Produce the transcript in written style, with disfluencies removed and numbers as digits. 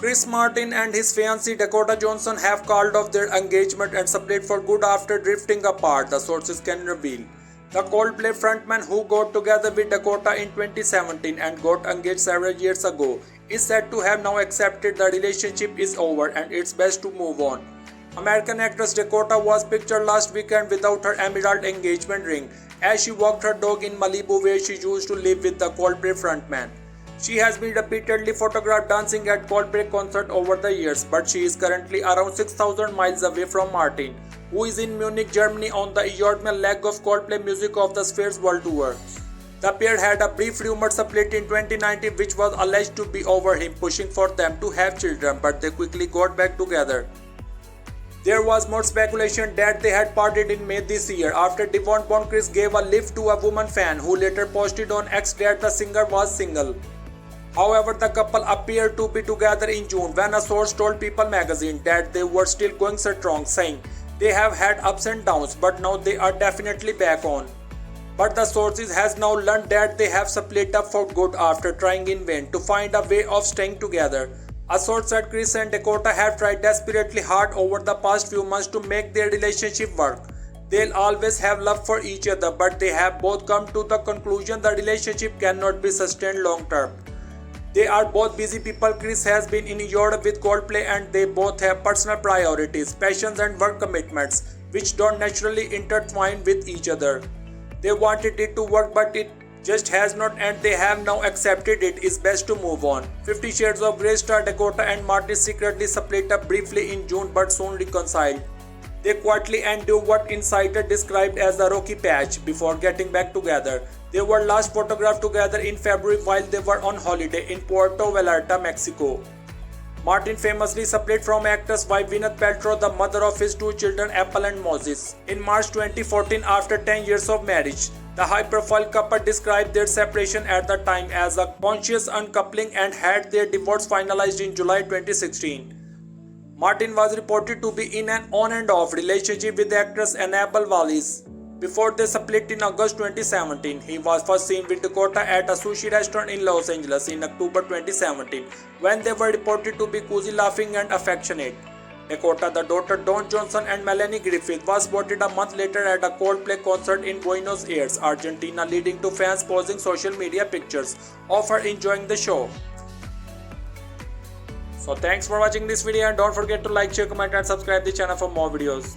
Chris Martin and his fiancée Dakota Johnson have called off their engagement and split for good after drifting apart, the sources can reveal. The Coldplay frontman, who got together with Dakota in 2017 and got engaged several years ago, is said to have now accepted the relationship is over and it's best to move on. American actress Dakota was pictured last weekend without her emerald engagement ring as she walked her dog in Malibu, where she used to live with the Coldplay frontman. She has been repeatedly photographed dancing at Coldplay concerts over the years, but she is currently around 6,000 miles away from Martin, who is in Munich, Germany on the European leg of Coldplay Music of the Spheres World Tour. The pair had a brief rumored split in 2019, which was alleged to be over him pushing for them to have children, but they quickly got back together. There was more speculation that they had parted in May this year after Devon Bonchris gave a lift to a woman fan who later posted on X that the singer was single. However, the couple appeared to be together in June when a source told People magazine that they were still going strong, saying they have had ups and downs but now they are definitely back on. But the sources has now learned that they have split up for good after trying in vain to find a way of staying together. A source said Chris and Dakota have tried desperately hard over the past few months to make their relationship work. They'll always have love for each other, but they have both come to the conclusion the relationship cannot be sustained long term. They are both busy people. Chris has been in Europe with Coldplay and they both have personal priorities, passions and work commitments which don't naturally intertwine with each other. They wanted it to work but it just has not, and they have now accepted it is best to move on. 50 Shades of Grey star Dakota and Martin secretly split up briefly in June but soon reconciled. They quietly endured what insider described as a rocky patch before getting back together. They were last photographed together in February while they were on holiday in Puerto Vallarta, Mexico. Martin famously split from actress wife Gwyneth Paltrow, the mother of his two children Apple and Moses, in March 2014 after 10 years of marriage. The high-profile couple described their separation at the time as a conscious uncoupling and had their divorce finalized in July 2016. Martin was reported to be in an on and off relationship with actress Annabelle Wallis. Before they split in August 2017, he was first seen with Dakota at a sushi restaurant in Los Angeles in October 2017, when they were reported to be cozy, laughing and affectionate. Dakota, the daughter Dawn Johnson and Melanie Griffith, was spotted a month later at a Coldplay concert in Buenos Aires, Argentina, leading to fans posting social media pictures of her enjoying the show. So thanks for watching this video and don't forget to like, share, comment and subscribe the channel for more videos.